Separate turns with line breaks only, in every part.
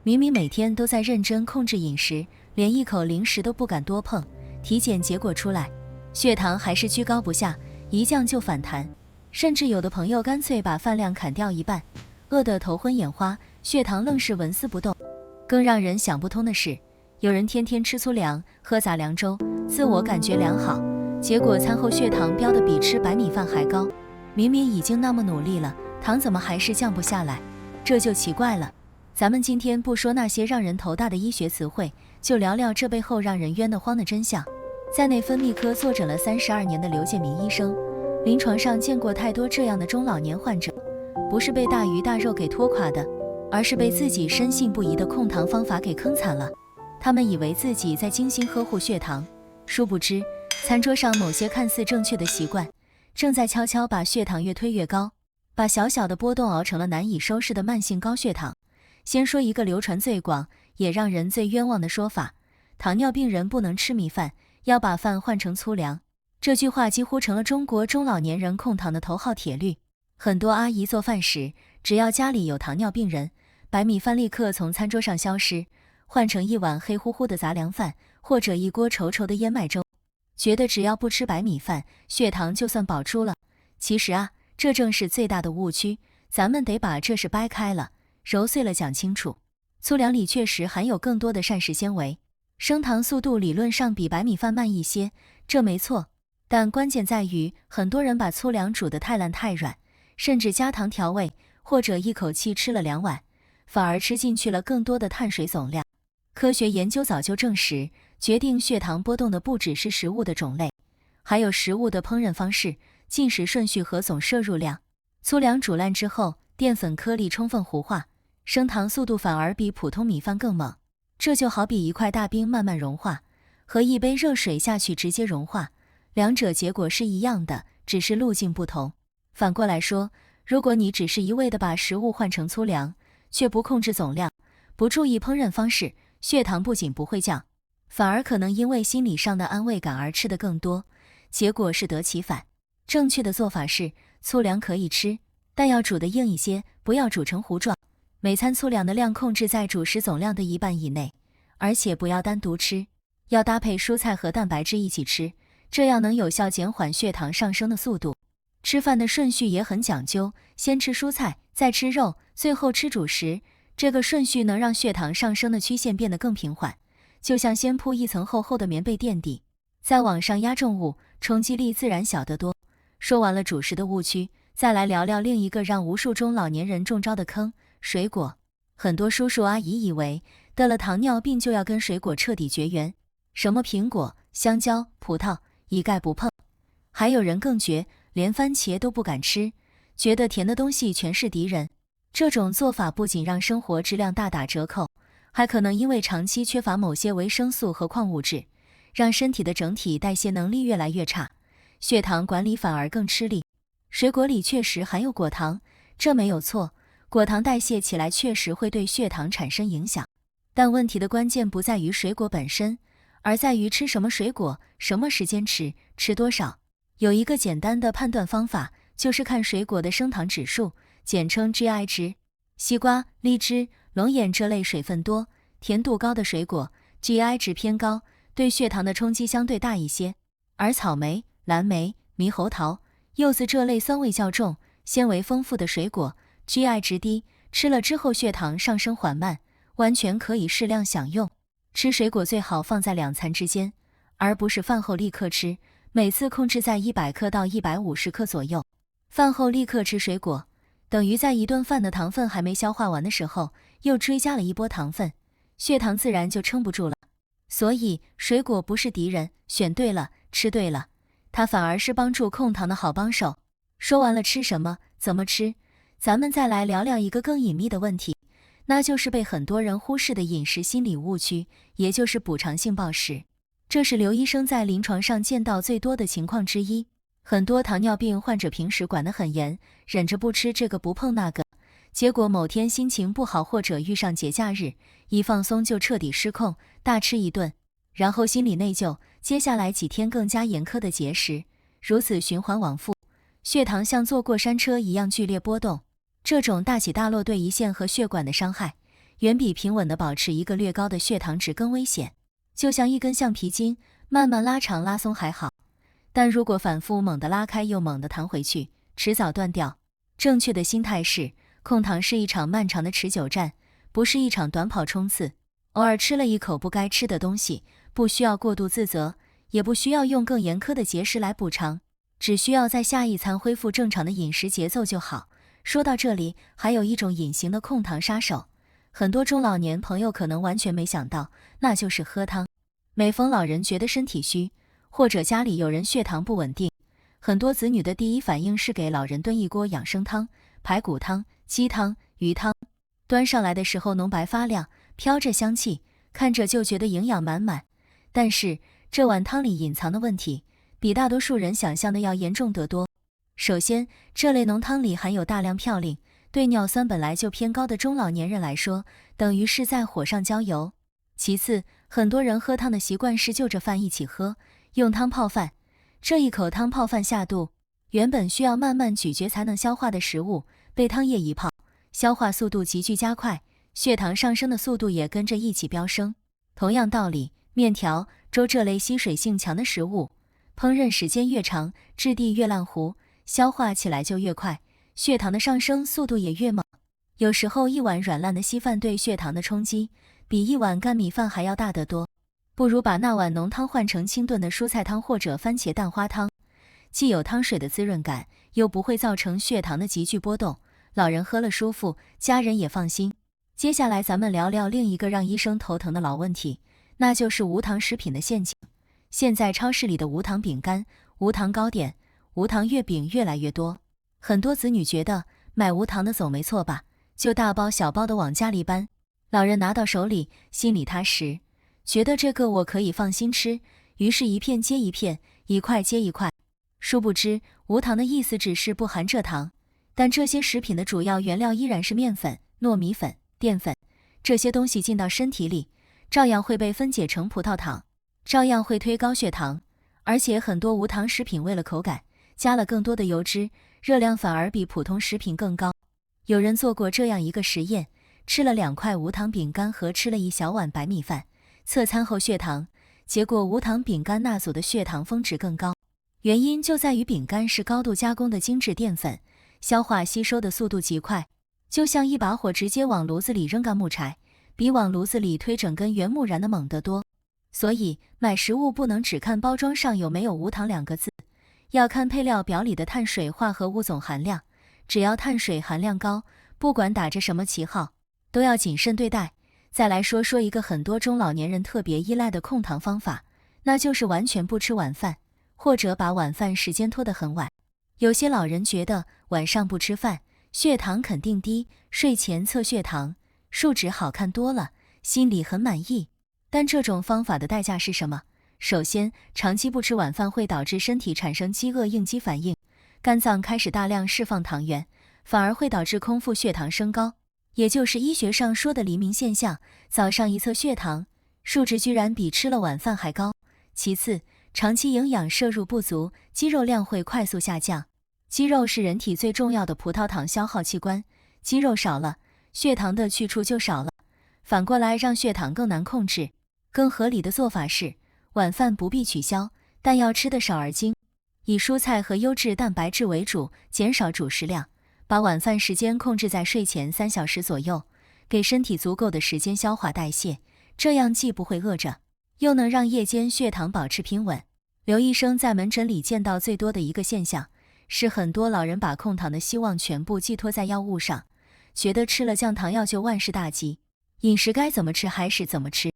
明明每天都在认真控制饮食，连一口零食都不敢多碰，体检结果出来，血糖还是居高不下，一降就反弹，甚至有的朋友干脆把饭量砍掉一半，饿得头昏眼花，血糖愣是纹丝不动。更让人想不通的是，有人天天吃粗粮，喝杂粮粥，自我感觉良好，结果餐后血糖飙得比吃白米饭还高。明明已经那么努力了，糖怎么还是降不下来？这就奇怪了。咱们今天不说那些让人头大的医学词汇，就聊聊这背后让人冤得慌的真相。在内分泌科坐诊了32年的刘建明医生，临床上见过太多这样的中老年患者，不是被大鱼大肉给拖垮的，而是被自己深信不疑的控糖方法给坑惨了。他们以为自己在精心呵护血糖，殊不知餐桌上某些看似正确的习惯，正在悄悄把血糖越推越高，把小小的波动熬成了难以收拾的慢性高血糖。先说一个流传最广也让人最冤枉的说法，糖尿病人不能吃米饭，要把饭换成粗粮。这句话几乎成了中国中老年人控糖的头号铁律。很多阿姨做饭时，只要家里有糖尿病人，白米饭立刻从餐桌上消失，换成一碗黑乎乎的杂粮饭，或者一锅稠稠的燕麦粥，觉得只要不吃白米饭，血糖就算保住了。其实啊，这正是最大的误区，咱们得把这事掰开了，揉碎了讲清楚。粗粮里确实含有更多的膳食纤维，升糖速度理论上比白米饭慢一些，这没错。但关键在于，很多人把粗粮煮得太烂太软，甚至加糖调味，或者一口气吃了2碗，反而吃进去了更多的碳水总量。科学研究早就证实，决定血糖波动的不只是食物的种类，还有食物的烹饪方式、进食顺序和总摄入量。粗粮煮烂之后，淀粉颗粒充分糊化，升糖速度反而比普通米饭更猛。这就好比一块大冰慢慢融化，和一杯热水下去直接融化，两者结果是一样的，只是路径不同。反过来说，如果你只是一味地把食物换成粗粮，却不控制总量，不注意烹饪方式，血糖不仅不会降，反而可能因为心理上的安慰感而吃得更多，结果适得其反。正确的做法是，粗粮可以吃，但要煮得硬一些，不要煮成糊状。每餐粗粮的量控制在主食总量的1半以内，而且不要单独吃，要搭配蔬菜和蛋白质一起吃，这样能有效减缓血糖上升的速度。吃饭的顺序也很讲究，先吃蔬菜，再吃肉，最后吃主食。这个顺序能让血糖上升的曲线变得更平缓，就像先铺一层厚厚的棉被垫底，再往上压重物，冲击力自然小得多。说完了主食的误区，再来聊聊另一个让无数中老年人中招的坑——水果。很多叔叔阿姨以为得了糖尿病就要跟水果彻底绝缘，什么苹果、香蕉、葡萄一概不碰。还有人更绝，连番茄都不敢吃，觉得甜的东西全是敌人。这种做法不仅让生活质量大打折扣，还可能因为长期缺乏某些维生素和矿物质，让身体的整体代谢能力越来越差，血糖管理反而更吃力。水果里确实含有果糖，这没有错，果糖代谢起来确实会对血糖产生影响。但问题的关键不在于水果本身，而在于吃什么水果，什么时间吃，吃多少。有一个简单的判断方法，就是看水果的升糖指数，简称 GI 值。西瓜、荔枝、龙眼这类水分多、甜度高的水果 GI 值偏高，对血糖的冲击相对大一些。而草莓、蓝莓、猕猴桃、柚子这类酸味较重、纤维丰富的水果 GI 值低，吃了之后血糖上升缓慢，完全可以适量享用。吃水果最好放在2餐之间，而不是饭后立刻吃，每次控制在100克到150克左右。饭后立刻吃水果，等于在一顿饭的糖分还没消化完的时候，又追加了一波糖分，血糖自然就撑不住了。所以水果不是敌人，选对了，吃对了，它反而是帮助控糖的好帮手。说完了吃什么，怎么吃，咱们再来聊聊一个更隐秘的问题，那就是被很多人忽视的饮食心理误区，也就是补偿性暴食。这是刘医生在临床上见到最多的情况之一。很多糖尿病患者平时管得很严，忍着不吃这个不碰那个，结果某天心情不好或者遇上节假日，一放松就彻底失控，大吃一顿，然后心理内疚，接下来几天更加严苛的节食，如此循环往复，血糖像坐过山车一样剧烈波动。这种大起大落对胰腺和血管的伤害，远比平稳地保持一个略高的血糖值更危险。就像一根橡皮筋，慢慢拉长拉松还好，但如果反复猛地拉开又猛地弹回去，迟早断掉。正确的心态是，控糖是一场漫长的持久战，不是一场短跑冲刺。偶尔吃了一口不该吃的东西，不需要过度自责，也不需要用更严苛的节食来补偿，只需要在下一餐恢复正常的饮食节奏就好。说到这里，还有一种隐形的控糖杀手，很多中老年朋友可能完全没想到，那就是喝汤。每逢老人觉得身体虚，或者家里有人血糖不稳定，很多子女的第一反应是给老人炖一锅养生汤，排骨汤、鸡汤、鱼汤。端上来的时候浓白发亮，飘着香气，看着就觉得营养满满。但是这碗汤里隐藏的问题，比大多数人想象的要严重得多。首先，这类浓汤里含有大量嘌呤，对尿酸本来就偏高的中老年人来说，等于是在火上浇油。其次，很多人喝汤的习惯是就着饭一起喝，用汤泡饭。这一口汤泡饭下肚，原本需要慢慢咀嚼才能消化的食物，被汤液一泡，消化速度急剧加快，血糖上升的速度也跟着一起飙升。同样道理，面条、粥这类吸水性强的食物，烹饪时间越长，质地越烂糊，消化起来就越快，血糖的上升速度也越猛。有时候一碗软烂的稀饭对血糖的冲击，比一碗干米饭还要大得多。不如把那碗浓汤换成清炖的蔬菜汤或者番茄蛋花汤，既有汤水的滋润感，又不会造成血糖的急剧波动，老人喝了舒服，家人也放心。接下来咱们聊聊另一个让医生头疼的老问题，那就是无糖食品的陷阱。现在超市里的无糖饼干、无糖糕点、无糖月饼越来越多，很多子女觉得买无糖的总没错吧，就大包小包的往家里搬。老人拿到手里，心里踏实，觉得这个我可以放心吃，于是一片接一片，一块接一块。殊不知，无糖的意思只是不含蔗糖，但这些食品的主要原料依然是面粉、糯米粉、淀粉，这些东西进到身体里，照样会被分解成葡萄糖，照样会推高血糖。而且很多无糖食品为了口感，加了更多的油脂，热量反而比普通食品更高。有人做过这样一个实验，吃了2块无糖饼干和吃了1小碗白米饭，测餐后血糖，结果无糖饼干那组的血糖峰值更高。原因就在于饼干是高度加工的精致淀粉，消化吸收的速度极快，就像一把火直接往炉子里扔干木柴，比往炉子里推整根原木燃的猛得多。所以买食物不能只看包装上有没有无糖2个字，要看配料表里的碳水化合物总含量，只要碳水含量高，不管打着什么旗号，都要谨慎对待。再来说一个很多中老年人特别依赖的控糖方法，那就是完全不吃晚饭，或者把晚饭时间拖得很晚。有些老人觉得晚上不吃饭，血糖肯定低，睡前测血糖，数值好看多了，心里很满意。但这种方法的代价是什么？首先，长期不吃晚饭会导致身体产生饥饿应激反应，肝脏开始大量释放糖原，反而会导致空腹血糖升高，也就是医学上说的黎明现象。早上一测血糖，数值居然比吃了晚饭还高。其次，长期营养摄入不足，肌肉量会快速下降。肌肉是人体最重要的葡萄糖消耗器官，肌肉少了，血糖的去处就少了，反过来让血糖更难控制。更合理的做法是，晚饭不必取消，但要吃得少而精，以蔬菜和优质蛋白质为主，减少主食量，把晚饭时间控制在睡前3小时左右，给身体足够的时间消化代谢，这样既不会饿着，又能让夜间血糖保持平稳。刘医生在门诊里见到最多的一个现象，是很多老人把控糖的希望全部寄托在药物上，觉得吃了降糖药就万事大吉，饮食该怎么吃还是怎么吃。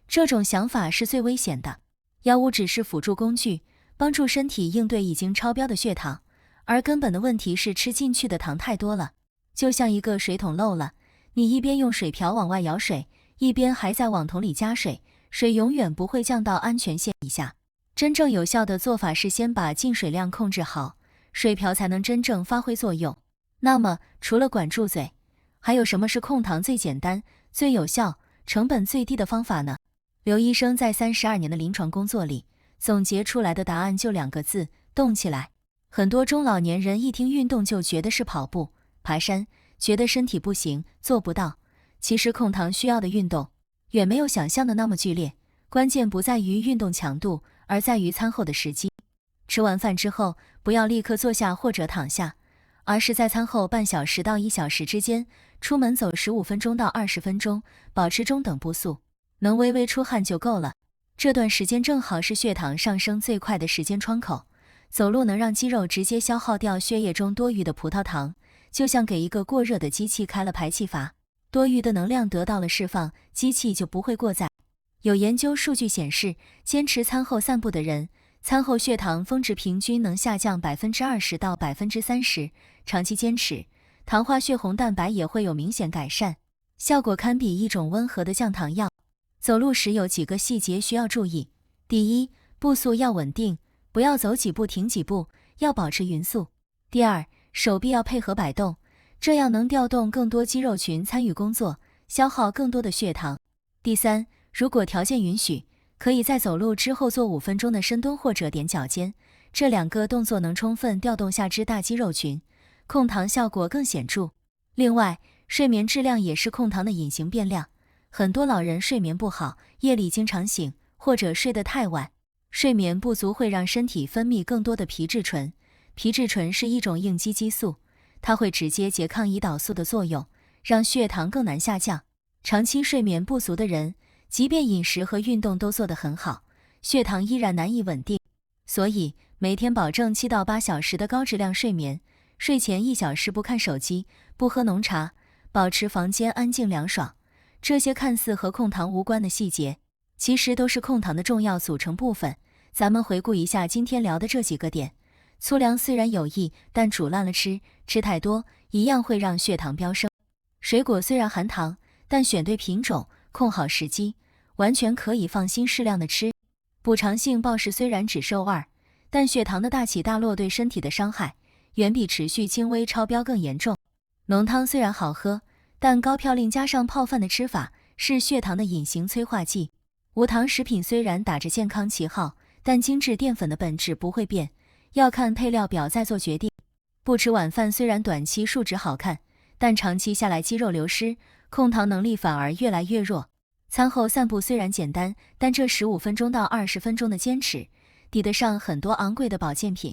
这种想法是最危险的，药物只是辅助工具，帮助身体应对已经超标的血糖，而根本的问题是吃进去的糖太多了。就像一个水桶漏了，你一边用水瓢往外舀水，一边还在往桶里加水，水永远不会降到安全线以下。真正有效的做法是先把进水量控制好，水瓢才能真正发挥作用。那么，除了管住嘴，还有什么是控糖最简单、最有效、成本最低的方法呢？刘医生在32年的临床工作里，总结出来的答案就2个字：动起来。很多中老年人一听运动就觉得是跑步、爬山，觉得身体不行，做不到。其实控糖需要的运动远没有想象的那么剧烈，关键不在于运动强度，而在于餐后的时机。吃完饭之后，不要立刻坐下或者躺下，而是在餐后半小时到1小时之间，出门走15分钟到20分钟，保持中等步速，能微微出汗就够了。这段时间正好是血糖上升最快的时间窗口，走路能让肌肉直接消耗掉血液中多余的葡萄糖，就像给一个过热的机器开了排气阀，多余的能量得到了释放，机器就不会过载。有研究数据显示，坚持餐后散步的人，餐后血糖峰值平均能下降20%到30%，长期坚持，糖化血红蛋白也会有明显改善，效果堪比一种温和的降糖药。走路时有几个细节需要注意。第一，步速要稳定，不要走几步停几步，要保持匀速。第二，手臂要配合摆动，这样能调动更多肌肉群参与工作，消耗更多的血糖。第三，如果条件允许，可以在走路之后做5分钟的深蹲或者踮脚尖，这2个动作能充分调动下肢大肌肉群，控糖效果更显著。另外，睡眠质量也是控糖的隐形变量。很多老人睡眠不好，夜里经常醒，或者睡得太晚。睡眠不足会让身体分泌更多的皮质醇，皮质醇是一种应激激素，它会直接拮抗胰岛素的作用，让血糖更难下降。长期睡眠不足的人，即便饮食和运动都做得很好，血糖依然难以稳定。所以，每天保证7到8小时的高质量睡眠，睡前1小时不看手机，不喝浓茶，保持房间安静凉爽。这些看似和控糖无关的细节，其实都是控糖的重要组成部分。咱们回顾一下今天聊的这几个点。粗粮虽然有益，但煮烂了吃太多，一样会让血糖飙升。水果虽然含糖，但选对品种，控好时机，完全可以放心适量的吃。补偿性暴食虽然只受2，但血糖的大起大落对身体的伤害，远比持续轻微超标更严重。浓汤虽然好喝，但高嘌呤加上泡饭的吃法是血糖的隐形催化剂。无糖食品虽然打着健康旗号，但精致淀粉的本质不会变，要看配料表再做决定。不吃晚饭虽然短期数值好看，但长期下来肌肉流失，控糖能力反而越来越弱。餐后散步虽然简单，但这15分钟到20分钟的坚持，抵得上很多昂贵的保健品。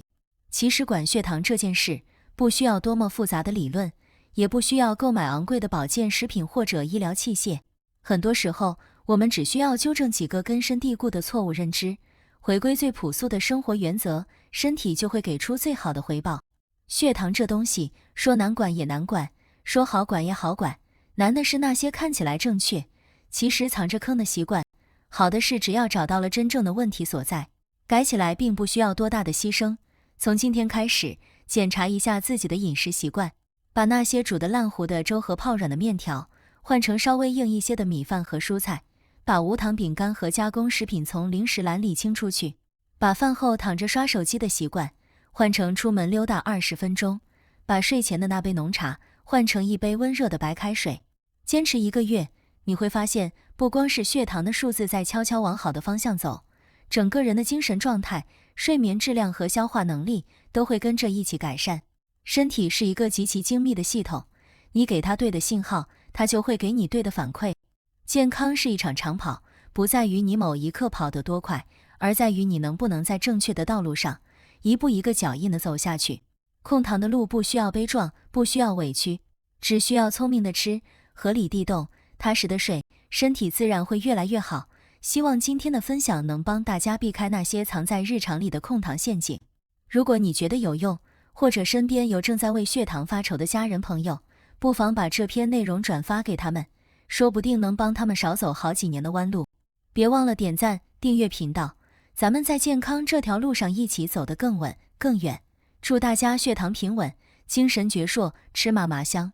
其实管血糖这件事，不需要多么复杂的理论，也不需要购买昂贵的保健食品或者医疗器械。很多时候，我们只需要纠正几个根深蒂固的错误认知，回归最朴素的生活原则，身体就会给出最好的回报。血糖这东西，说难管也难管，说好管也好管，难的是那些看起来正确，其实藏着坑的习惯。好的是只要找到了真正的问题所在，改起来并不需要多大的牺牲。从今天开始，检查一下自己的饮食习惯，把那些煮得烂糊的粥和泡软的面条换成稍微硬一些的米饭和蔬菜，把无糖饼干和加工食品从零食篮里清出去，把饭后躺着刷手机的习惯换成出门溜达20分钟，把睡前的那杯浓茶换成一杯温热的白开水。坚持1个月，你会发现，不光是血糖的数字在悄悄往好的方向走，整个人的精神状态、睡眠质量和消化能力都会跟着一起改善。身体是一个极其精密的系统，你给它对的信号，它就会给你对的反馈。健康是一场长跑，不在于你某一刻跑得多快，而在于你能不能在正确的道路上，一步一个脚印地走下去。控糖的路不需要悲壮，不需要委屈，只需要聪明的吃，合理地动，踏实的睡，身体自然会越来越好。希望今天的分享能帮大家避开那些藏在日常里的控糖陷阱。如果你觉得有用，或者身边有正在为血糖发愁的家人朋友，不妨把这篇内容转发给他们，说不定能帮他们少走好几年的弯路。别忘了点赞、订阅频道，咱们在健康这条路上一起走得更稳、更远。祝大家血糖平稳，精神矍铄，吃嘛嘛香。